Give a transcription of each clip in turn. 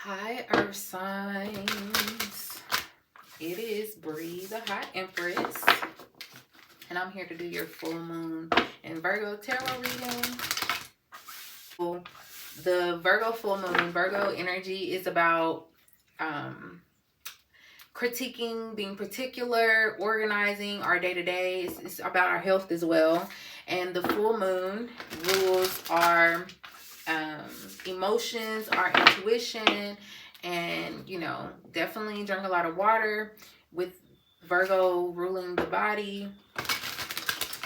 Hi, Earth signs. It is Bree, the Hot Empress, and I'm here to do your full moon and Virgo tarot reading. The Virgo full moon, Virgo energy is about critiquing, being particular, organizing our day-to-day. It's about our health as well. And the full moon rules our emotions, our intuition, and definitely drink a lot of water, with Virgo ruling the body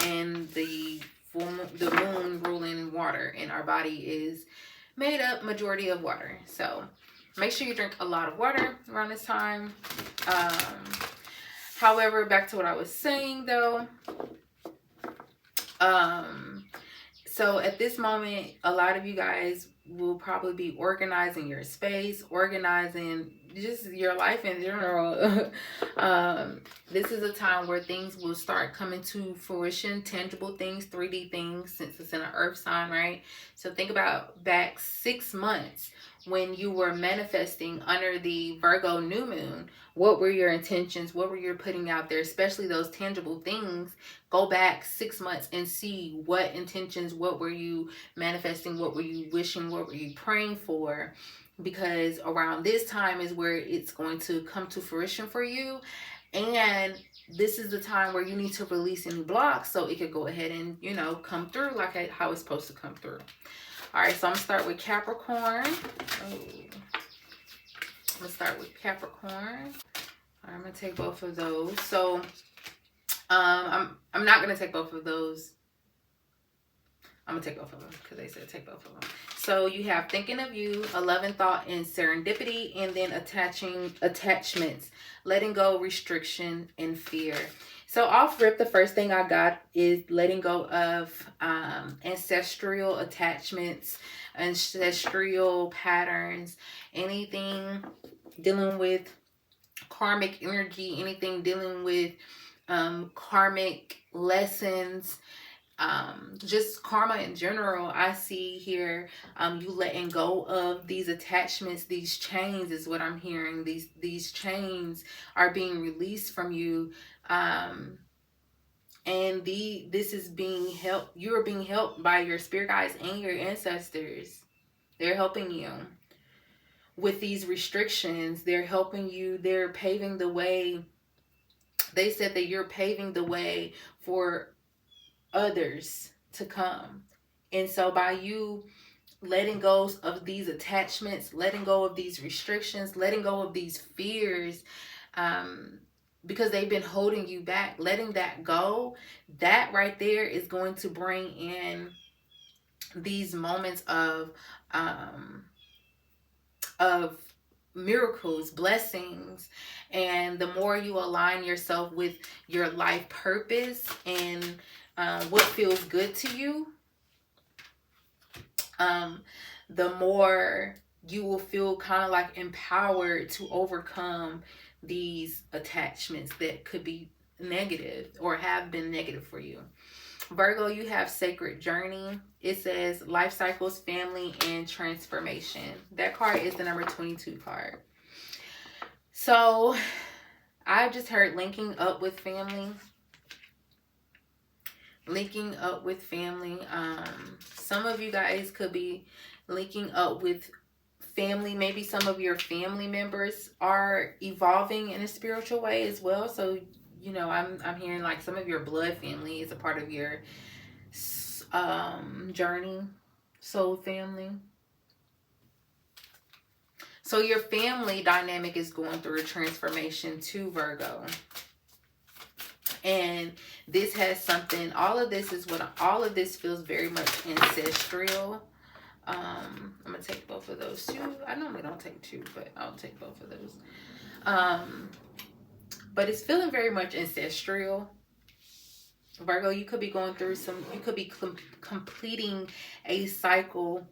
and the moon ruling water, and our body is made up majority of water. So make sure you drink a lot of water around this time. However, back to what I was saying though. So at this moment, a lot of you guys will probably be organizing your space, organizing just your life in general. This is a time where things will start coming to fruition, tangible things, 3D things, since it's in an earth sign, right? So think about back 6 months when you were manifesting under the Virgo new moon. What were your intentions? What were you putting out there? Especially those tangible things. Go back 6 months and see what intentions, what were you manifesting, what were you wishing, what were you praying for? Because around this time is where it's going to come to fruition for you. And this is the time where you need to release any blocks so it could go ahead and, come through like how it's supposed to come through. All right, so I'm going to start with Capricorn. I'm going to start with Capricorn. I'm going to take both of those. So I'm not going to take both of those. I'm going to take both of them because they said take both of them. So you have thinking of you, a loving thought, and serendipity, and then attachments, letting go, restriction, and fear. So off rip, the first thing I got is letting go of ancestral attachments, ancestral patterns, anything dealing with karmic energy, anything dealing with karmic lessons, just karma in general. I see here you letting go of these attachments, these chains is what I'm hearing. These chains are being released from you, and this is being helped. You are being helped by your spirit guides and your ancestors. They're helping you with these restrictions. They're helping you. They're paving the way. They said that you're paving the way for others to come. And so by you letting go of these attachments, letting go of these restrictions, letting go of these fears, because they've been holding you back, letting that go, that right there is going to bring in these moments of miracles, blessings. And the more you align yourself with your life purpose and what feels good to you, the more you will feel kind of like empowered to overcome these attachments that could be negative or have been negative for you. Virgo, you have sacred journey. It says life cycles, family, and transformation. That card is the number 22 card. So I just heard linking up with family. Linking up with family. Some of you guys could be linking up with family. Maybe some of your family members are evolving in a spiritual way as well. So I'm hearing like some of your blood family is a part of your journey, soul family. So your family dynamic is going through a transformation to Virgo. And this has something, all of this feels very much ancestral. I'm going to take both of those too. I normally don't take two, but I'll take both of those. But it's feeling very much ancestral. Virgo, you could be going through you could be completing a cycle,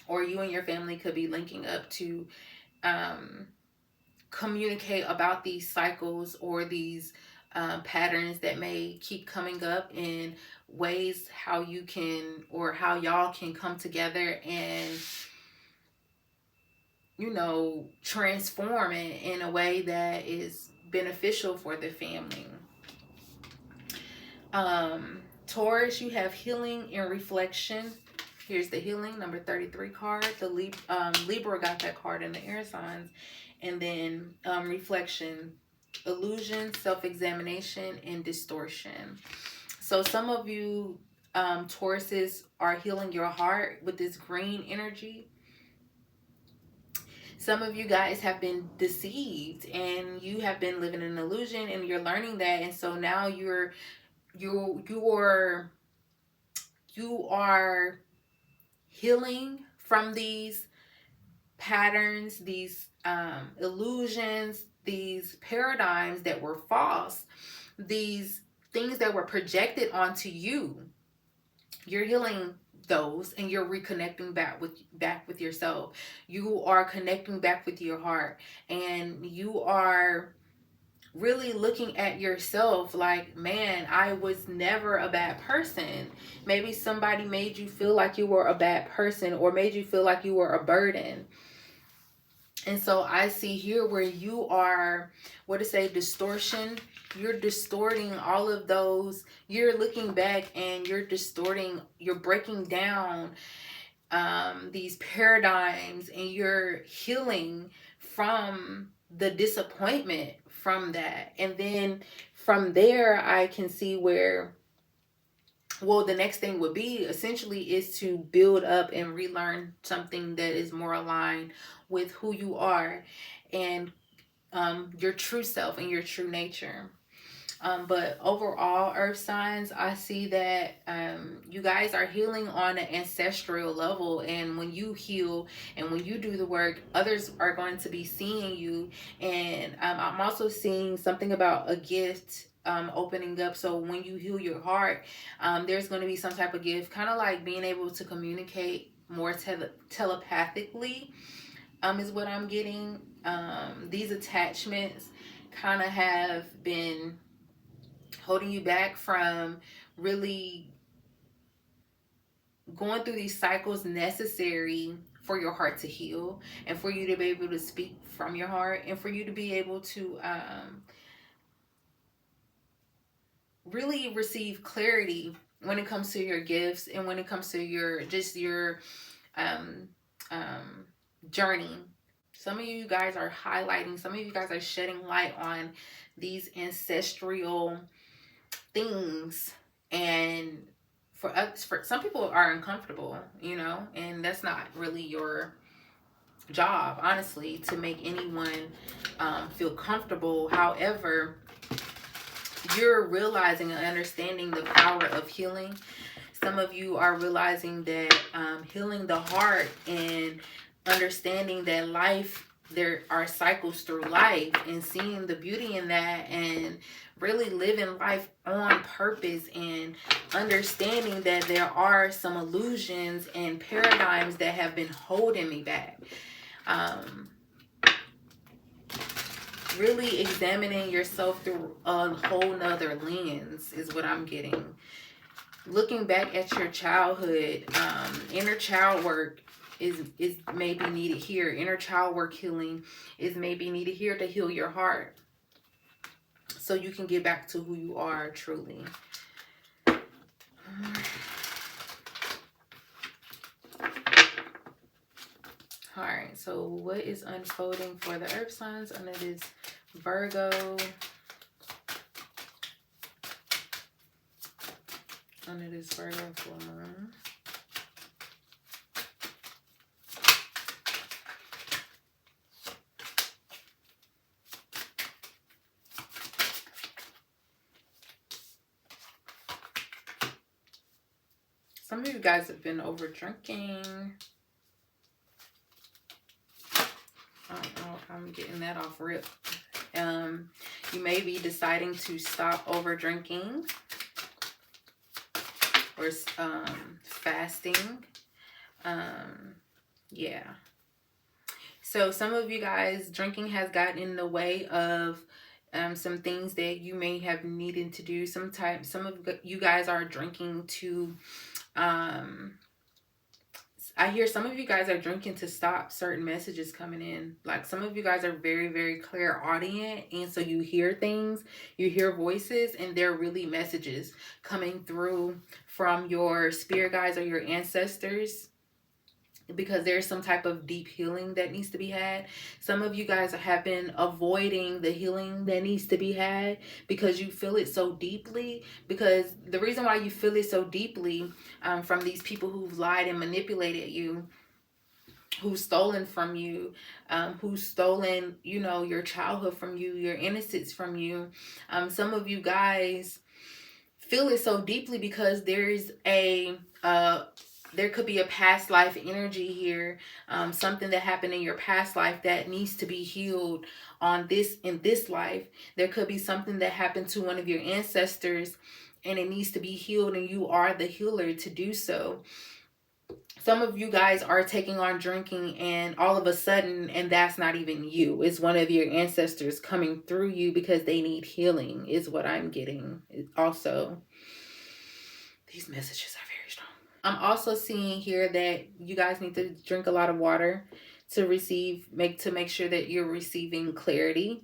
or you and your family could be linking up to communicate about these cycles or these patterns that may keep coming up, in ways how you can, or how y'all can come together and you know, transform it in a way that is beneficial for the family. Taurus, you have healing and reflection. Here's the healing, number 33 card. The Libra got that card in the air signs. And then reflection, illusion, self-examination, and distortion. So some of you Tauruses are healing your heart with this green energy. Some of you guys have been deceived and you have been living in an illusion, and you're learning that. And so now you are healing from these patterns, these illusions, these paradigms that were false, these things that were projected onto you. You're healing those, and you're reconnecting back with yourself. You are connecting back with your heart, and you are really looking at yourself like, man, I was never a bad person. Maybe somebody made you feel like you were a bad person, or made you feel like you were a burden. And so I see here where you are, what to say, distortion. You're distorting all of those. You're looking back and you're distorting, you're breaking down these paradigms, and you're healing from the disappointment from that. And then from there, I can see where, well, the next thing would be essentially is to build up and relearn something that is more aligned with who you are and your true self and your true nature. But overall, earth signs, I see that you guys are healing on an ancestral level. And when you heal and when you do the work, others are going to be seeing you. And I'm also seeing something about a gift opening up. So when you heal your heart, there's going to be some type of gift, kind of like being able to communicate more telepathically, is what I'm getting. These attachments kind of have been holding you back from really going through these cycles necessary for your heart to heal, and for you to be able to speak from your heart, and for you to be able to really receive clarity when it comes to your gifts, and when it comes to your um, journey. Some of you guys are highlighting, some of you guys are shedding light on these ancestral things. And for us, for some people are uncomfortable, you know, and that's not really your job, honestly, to make anyone feel comfortable. However, you're realizing and understanding the power of healing. Some of you are realizing that healing the heart and understanding that life, there are cycles through life, and seeing the beauty in that, and really living life on purpose, and understanding that there are some illusions and paradigms that have been holding me back. Really examining yourself through a whole nother lens is what I'm getting. Looking back at your childhood, inner child work is maybe needed here. Inner child work healing is maybe needed here to heal your heart, so you can get back to who you are truly. All right, so what is unfolding for the earth signs under this Virgo? Under this Virgo full moon. Some of you guys have been over drinking. I don't know if I'm getting that off rip. You may be deciding to stop over drinking, or fasting. Yeah. So some of you guys, drinking has gotten in the way of some things that you may have needed to do. Some of you guys are drinking to I hear some of you guys are drinking to stop certain messages coming in. Like some of you guys are very, very clairaudient. And so you hear things, you hear voices, and they're really messages coming through from your spirit guides or your ancestors, because there's some type of deep healing that needs to be had. Some of you guys have been avoiding the healing that needs to be had because you feel it so deeply. Because the reason why you feel it so deeply, from these people who've lied and manipulated you, who's stolen from you, who's stolen, you know, your childhood from you, your innocence from you. Some of you guys feel it so deeply because there's there could be a past life energy here, something that happened in your past life that needs to be healed in this life. There could be something that happened to one of your ancestors and it needs to be healed, and you are the healer to do so. Some of you guys are taking on drinking and all of a sudden, and that's not even you, it's one of your ancestors coming through you because they need healing, is what I'm getting. Also, these messages are very strong. I'm also seeing here that you guys need to drink a lot of water to make sure that you're receiving clarity.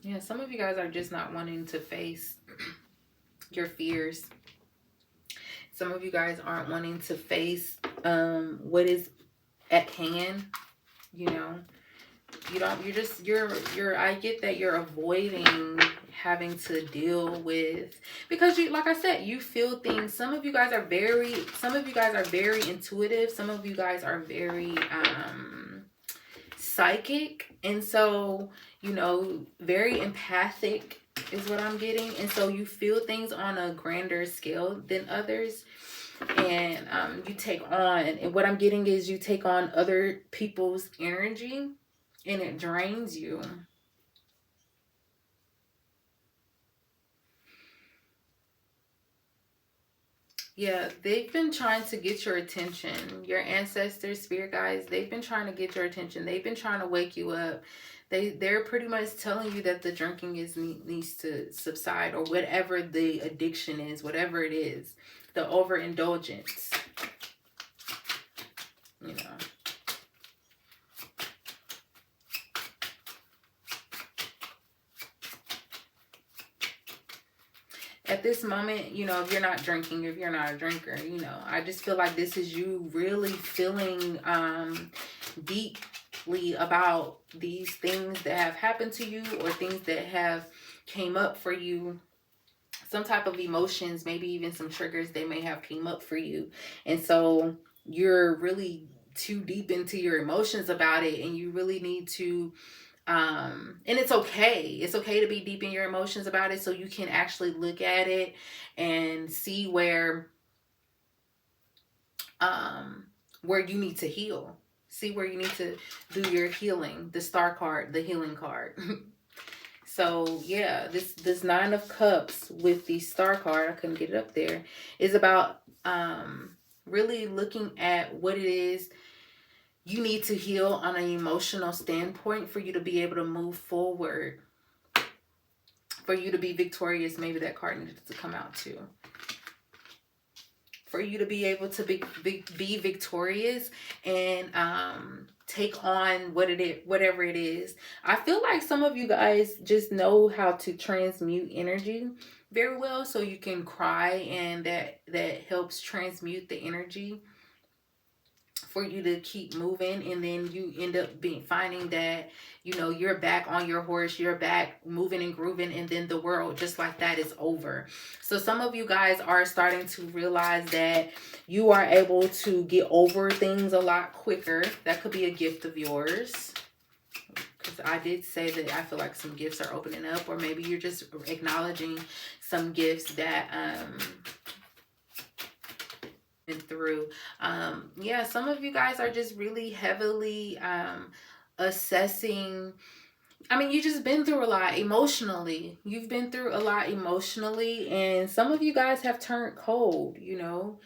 Yeah, some of you guys are just not wanting to face your fears. Some of you guys aren't wanting to face what is at hand. You know, you're I get that you're avoiding having to deal with, because you, like I said, you feel things. Some of you guys are very intuitive. Some of you guys are very psychic, and so, you know, very empathic is what I'm getting. And so you feel things on a grander scale than others, and you take on, and what I'm getting is you take on other people's energy and it drains you. Yeah, they've been trying to get your attention. Your ancestors, spirit guides, they've been trying to get your attention. They've been trying to wake you up. They're pretty much telling you that the drinking needs to subside, or whatever the addiction is, whatever it is, the overindulgence. You know. At this moment, you know, if you're not drinking, if you're not a drinker, you know, I just feel like this is you really feeling deeply about these things that have happened to you, or things that have came up for you. Some type of emotions, maybe even some triggers they may have came up for you. And so you're really too deep into your emotions about it, and you really need to and it's okay to be deep in your emotions about it, so you can actually look at it and see where you need to heal, see where you need to do your healing. The star card, the healing card. So yeah, this Nine of Cups with the star card, I couldn't get it up there, is about really looking at what it is you need to heal on an emotional standpoint for you to be able to move forward, for you to be victorious. Maybe that card needed to come out too. For you to be able to be victorious and take on whatever it is. I feel like some of you guys just know how to transmute energy very well, so you can cry, and that helps transmute the energy for you to keep moving. And then you end up finding that, you know, you're back on your horse, you're back moving and grooving, and then the world just like that is over. So some of you guys are starting to realize that you are able to get over things a lot quicker. That could be a gift of yours, because I did say that I feel like some gifts are opening up, or maybe you're just acknowledging some gifts that through. Yeah, some of you guys are just really heavily assessing. I mean, you just been through a lot emotionally. You've been through a lot emotionally, and some of you guys have turned cold, you know.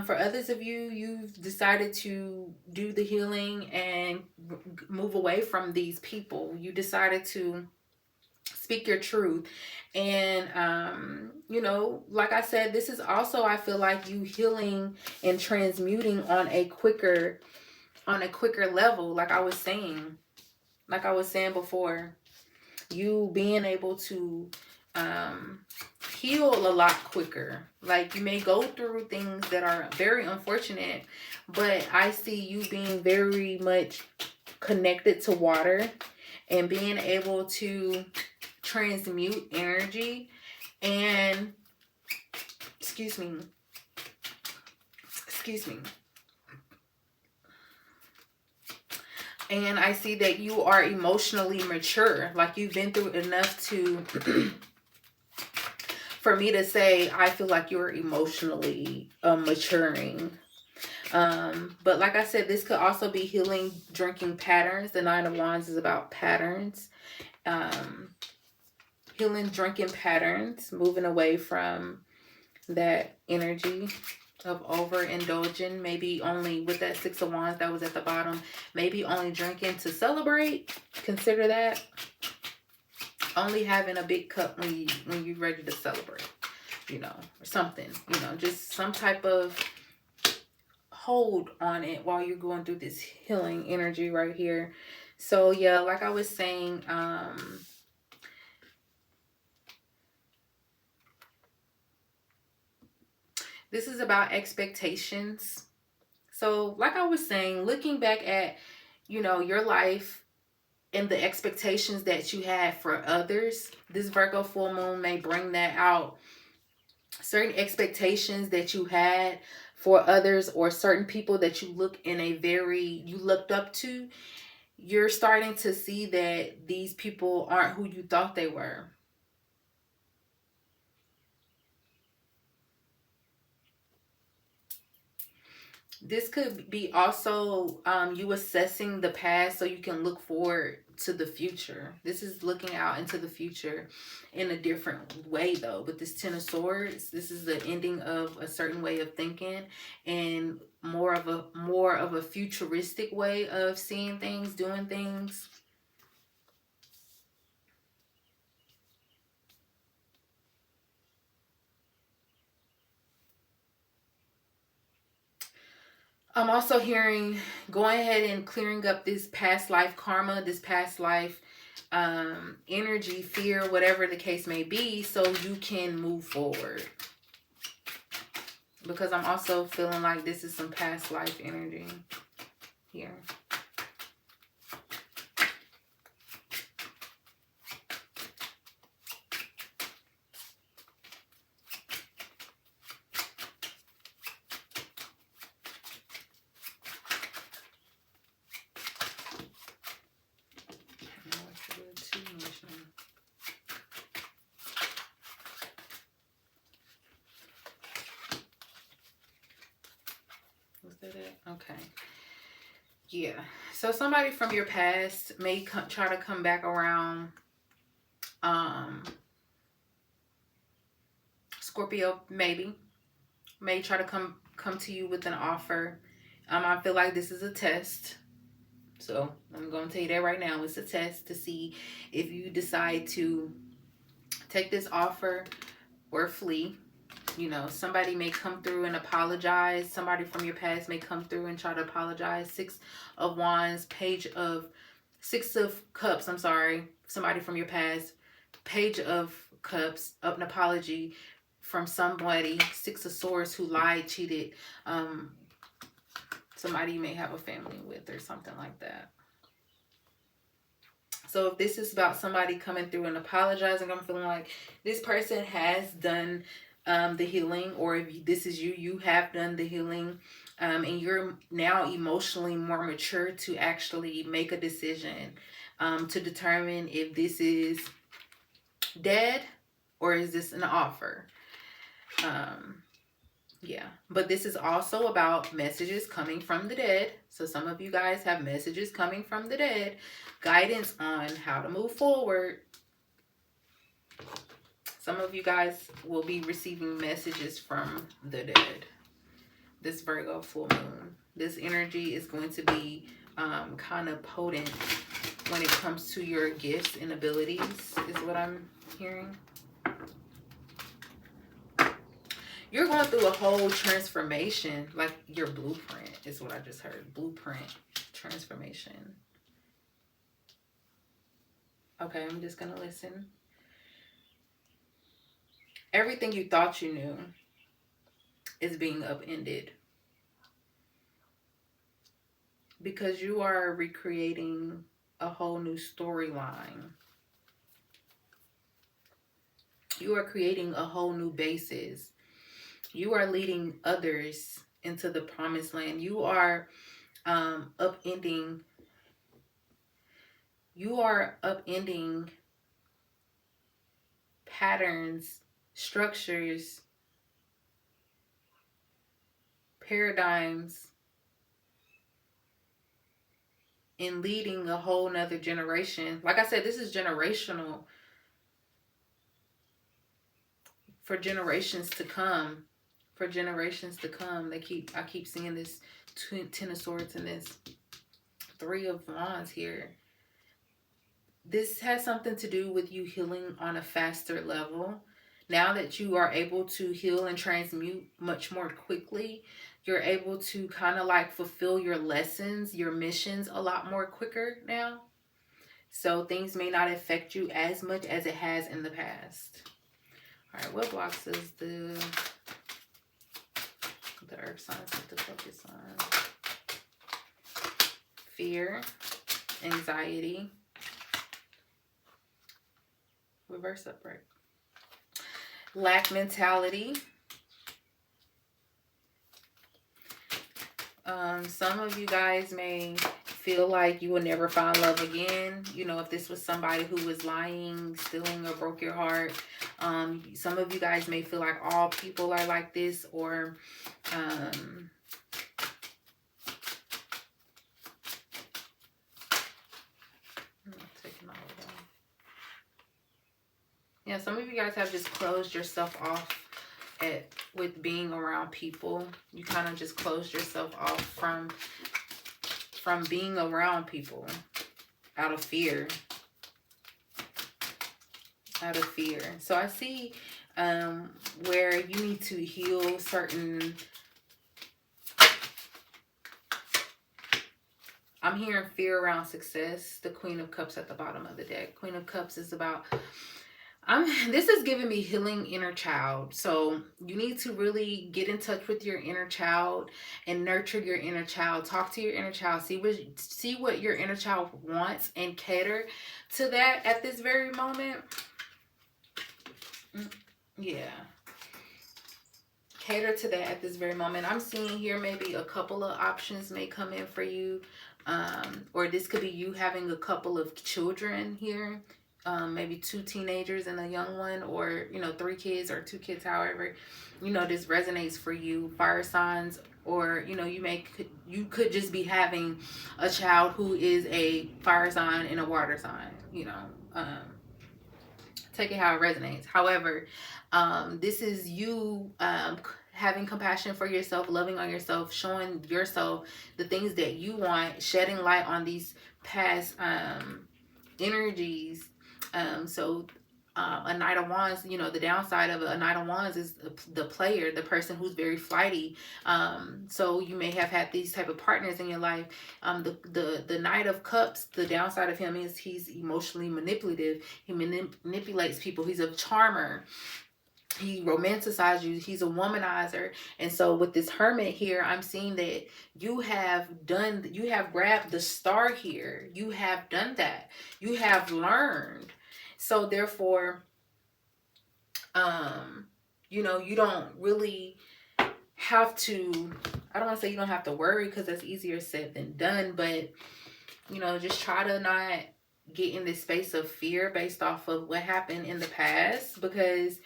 For others of you, you've decided to do the healing and move away from these people. You decided to Speak your truth. And you know, like I said, this is also, I feel like, you healing and transmuting on a quicker level. Like I was saying before, you being able to heal a lot quicker. Like, you may go through things that are very unfortunate, but I see you being very much connected to water and being able to transmute energy and excuse me and I see that you are emotionally mature. Like, you've been through enough to for me to say I feel like you're emotionally maturing. But like I said, this could also be healing drinking patterns. The Nine of Wands is about patterns. Healing drinking patterns, moving away from that energy of overindulging. Maybe only with that Six of Wands that was at the bottom, maybe only drinking to celebrate. Consider that. Only having a big cup when you're ready to celebrate, you know, or something, you know, just some type of hold on it while you're going through this healing energy right here. So yeah, like I was saying, this is about expectations. So like I was saying, looking back at, you know, your life and the expectations that you had for others, this Virgo full moon may bring that out. Certain expectations that you had for others, or certain people that you looked up to, you're starting to see that these people aren't who you thought they were. This could be also you assessing the past so you can look forward to the future. This is looking out into the future in a different way, though. With this Ten of Swords, this is the ending of a certain way of thinking and more of a futuristic way of seeing things, doing things. I'm also hearing going ahead and clearing up this past life karma, this past life energy, fear, whatever the case may be, so you can move forward. Because I'm also feeling like this is some past life energy here. Okay. Yeah. So somebody from your past may try to come back around. Scorpio may try to come to you with an offer. I feel like this is a test. So I'm going to tell you that right now. It's a test to see if you decide to take this offer or flee. You know, somebody may come through and apologize. Somebody from your past may come through and try to apologize. Six of Wands, Six of Cups, I'm sorry. Somebody from your past. Page of Cups, an apology from somebody. Six of Swords who lied, cheated. Somebody you may have a family with or something like that. So if this is about somebody coming through and apologizing, I'm feeling like this person has done the healing, or if this is you have done the healing, and you're now emotionally more mature to actually make a decision to determine if this is dead or is this an offer. Yeah, but this is also about messages coming from the dead. So some of you guys have messages coming from the dead, guidance on how to move forward. Some of you guys will be receiving messages from the dead. This Virgo full moon. This energy is going to be kind of potent. when it comes to your gifts and abilities, is what I'm hearing. You're going through a whole transformation, like your blueprint is what I just heard. Blueprint, transformation. Okay, I'm just going to listen. Everything you thought you knew is being upended because you are recreating a whole new storyline. You are creating a whole new basis. You are leading others into the promised land. You are upending. You are upending patterns, structures, paradigms, and leading a whole nother generation. Like I said, this is generational for generations to come. For generations to come. I keep seeing this Ten of Swords and this Three of Wands here. This has something to do with you healing on a faster level. Now that you are able to heal and transmute much more quickly, you're able to kind of like fulfill your lessons, your missions a lot more quicker now. So things may not affect you as much as it has in the past. All right, what blocks does the earth signs have to focus on? Fear, anxiety, reverse upright. Lack mentality. Some of you guys may feel like you will never find love again. You know, if this was somebody who was lying, stealing, or broke your heart. Some of you guys may feel like all people are like this, or yeah, some of you guys have just closed yourself off with being around people. You kind of just closed yourself off from being around people out of fear. Out of fear. So I see where you need to heal certain... I'm hearing fear around success. The Queen of Cups at the bottom of the deck. Queen of Cups is about... this is giving me healing inner child. So you need to really get in touch with your inner child and nurture your inner child. Talk to your inner child. See what your inner child wants and cater to that at this very moment. Yeah. Cater to that at this very moment. I'm seeing here maybe a couple of options may come in for you. Or this could be you having a couple of children here. Maybe 2 teenagers and a young one, or 3 kids or 2 kids, however this resonates for you. Fire signs, or you could just be having a child who is a fire sign and a water sign. Take it how it resonates. However, this is you having compassion for yourself, loving on yourself, showing yourself the things that you want, shedding light on these past energies. A Knight of Wands, the downside of a Knight of Wands is the player, the person who's very flighty. So you may have had these type of partners in your life. The Knight of Cups, the downside of him is he's emotionally manipulative. He manipulates people. He's a charmer. He romanticizes you. He's a womanizer. And so with this Hermit here, I'm seeing that you have grabbed the star here. You have done that. You have learned. So therefore, you don't really have to, I don't want to say you don't have to worry, because that's easier said than done, but just try to not get in this space of fear based off of what happened in the past, because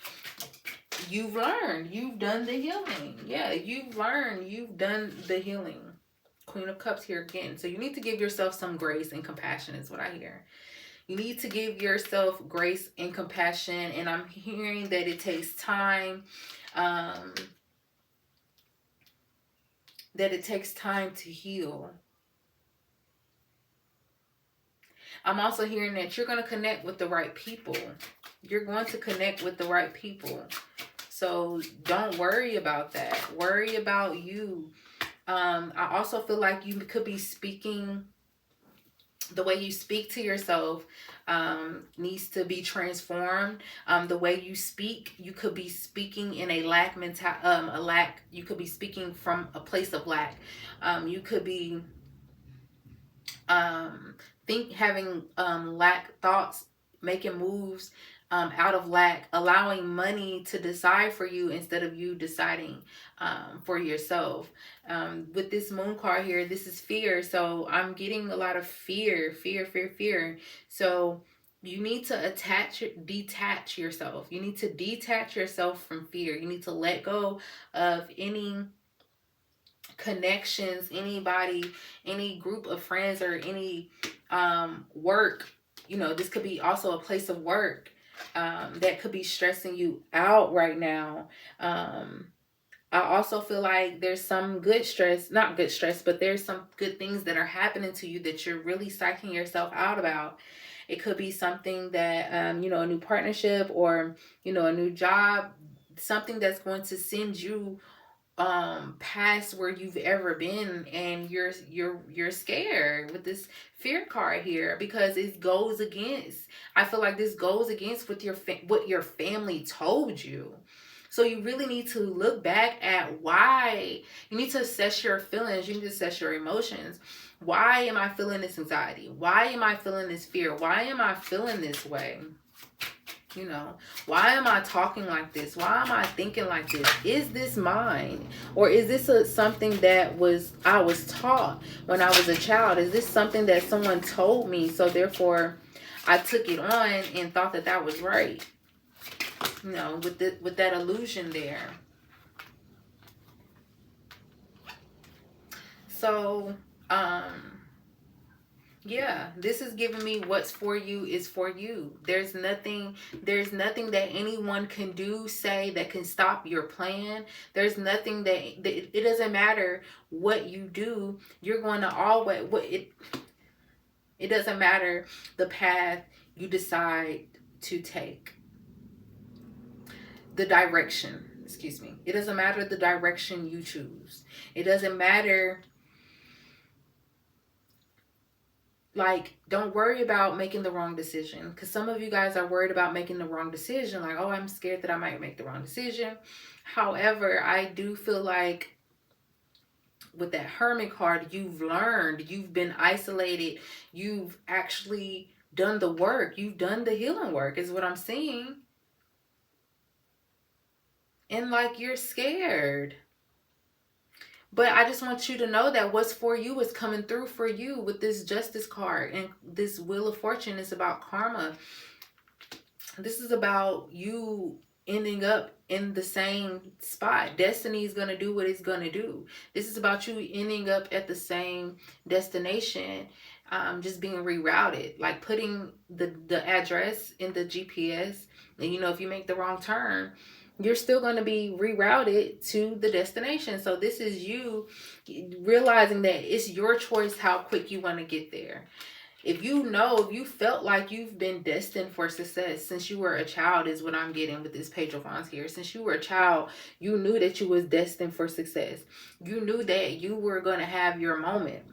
you've learned. You've done the healing. Yeah, you've learned. You've done the healing. Queen of Cups here again. So you need to give yourself some grace and compassion is what I hear. You need to give yourself grace and compassion. And I'm hearing that it takes time. That it takes time to heal. I'm also hearing that you're going to connect with the right people. You're going to connect with the right people. So don't worry about that. Worry about you. I also feel like you could be speaking, the way you speak to yourself needs to be transformed. The way you speak, you could be speaking in a lack you could be speaking from a place of lack. You could be having lack thoughts, making moves out of lack, allowing money to decide for you instead of you deciding for yourself. With this moon card here, this is fear. So I'm getting a lot of fear. So you need to detach yourself. You need to detach yourself from fear. You need to let go of any connections, anybody, any group of friends, or any work. This could be also a place of work that could be stressing you out right now. I also feel like there's some good stress, not good stress, but there's some good things that are happening to you that you're really psyching yourself out about. It could be something that, a new partnership, or, a new job, something that's going to send you past where you've ever been, and you're scared with this fear card here, because it goes against, I feel like this goes against what your family told you. So you really need to look back at why. You need to assess your feelings. You need to assess your emotions. Why am I feeling this anxiety? Why am I feeling this fear? Why am I feeling this way? Why am I talking like this? Why am I thinking like this? Is this mine? Or is this something that I was taught when I was a child? Is this something that someone told me, so therefore I took it on and thought that was right? With that illusion there. So, yeah, this is giving me what's for you is for you. There's nothing that anyone can do, say, that can stop your plan. There's nothing that it doesn't matter what you do. You're going to always, it doesn't matter the path you decide to take. The direction, excuse me. It doesn't matter the direction you choose. It doesn't matter. Like, don't worry about making the wrong decision, because some of you guys are worried about making the wrong decision. Like, oh, I'm scared that I might make the wrong decision. However, I do feel like with that Hermit card, you've learned, you've been isolated, you've actually done the work, you've done the healing work, is what I'm seeing. And like, you're scared. But I just want you to know that what's for you is coming through for you with this Justice card. And this Wheel of Fortune is about karma. This is about you ending up in the same spot. Destiny is going to do what it's going to do. This is about you ending up at the same destination, just being rerouted. Like putting the address in the GPS. And, if you make the wrong turn, you're still going to be rerouted to the destination. So this is you realizing that it's your choice how quick you want to get there. If you felt like you've been destined for success since you were a child, is what I'm getting with this Page of Wands here. Since you were a child, you knew that you was destined for success. You knew that you were going to have your moment.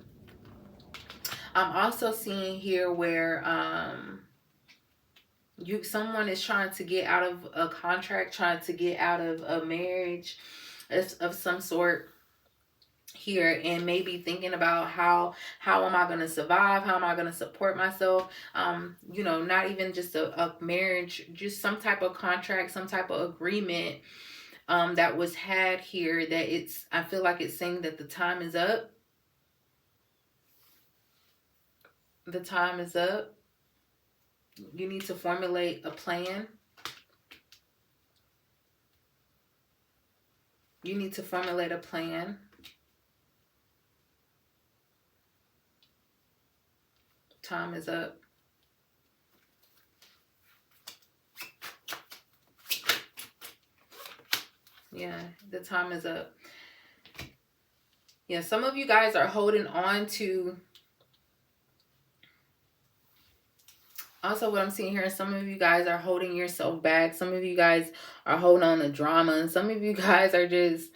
I'm also seeing here where someone is trying to get out of a contract, trying to get out of a marriage of some sort here, and maybe thinking about how am I going to survive, how am I going to support myself, not even just a marriage, just some type of contract, some type of agreement that was had here, that I feel like it's saying that the time is up. The time is up. You need to formulate a plan. You need to formulate a plan. Time is up. Yeah, the time is up. Yeah, some of you guys are holding on to Also, what I'm seeing here, some of you guys are holding yourself back. Some of you guys are holding on to drama. And some of you guys are just,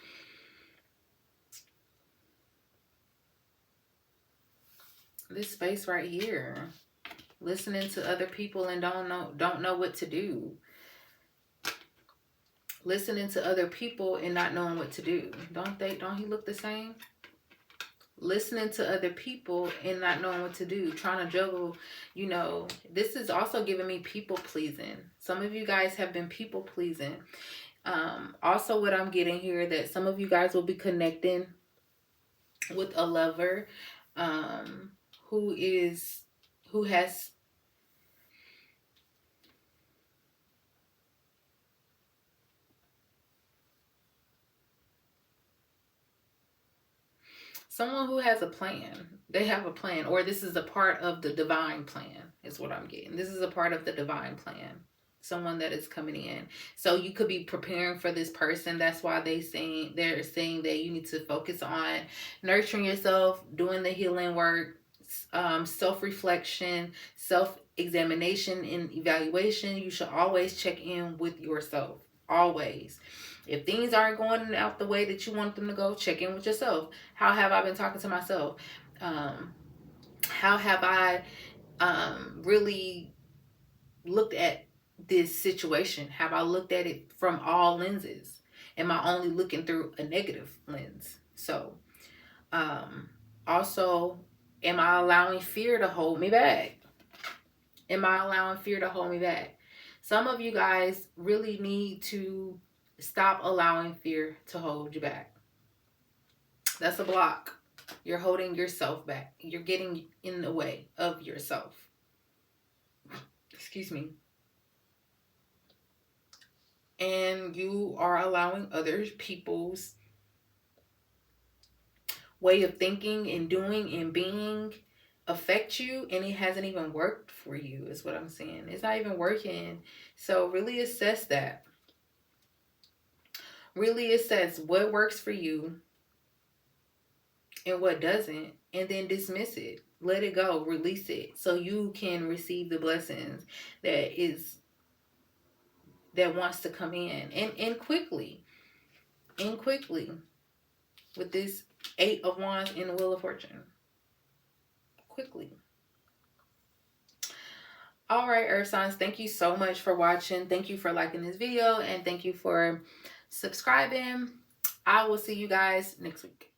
this space right here, listening to other people and don't know what to do. Listening to other people and not knowing what to do. Don't he look the same? Listening to other people and not knowing what to do, trying to juggle, you know. This is also giving me people pleasing. Some of you guys have been people pleasing. Also, what I'm getting here, that some of you guys will be connecting with a lover who has someone who has a plan. They have a plan, or this is a part of the divine plan, is what I'm getting. This is a part of the divine plan. Someone that is coming in. So you could be preparing for this person. That's why they're saying that you need to focus on nurturing yourself, doing the healing work, self-reflection, self-examination and evaluation. You should always check in with yourself. Always. If things aren't going out the way that you want them to go, check in with yourself. How have I been talking to myself? How have I really looked at this situation? Have I looked at it from all lenses? Am I only looking through a negative lens? So, also, am I allowing fear to hold me back? Am I allowing fear to hold me back? Some of you guys really need to stop allowing fear to hold you back. That's a block. You're holding yourself back. You're getting in the way of yourself. Excuse me. And you are allowing other people's way of thinking and doing and being affect you, and it hasn't even worked for you, is what I'm saying. It's not even working. So really assess that. Really assess what works for you and what doesn't, and then dismiss it. Let it go. Release it so you can receive the blessings that wants to come in, and quickly. And quickly. With this 8 of Wands in the Wheel of Fortune. Quickly. All right, Earth signs, thank you so much for watching. Thank you for liking this video, and thank you for subscribing. I will see you guys next week.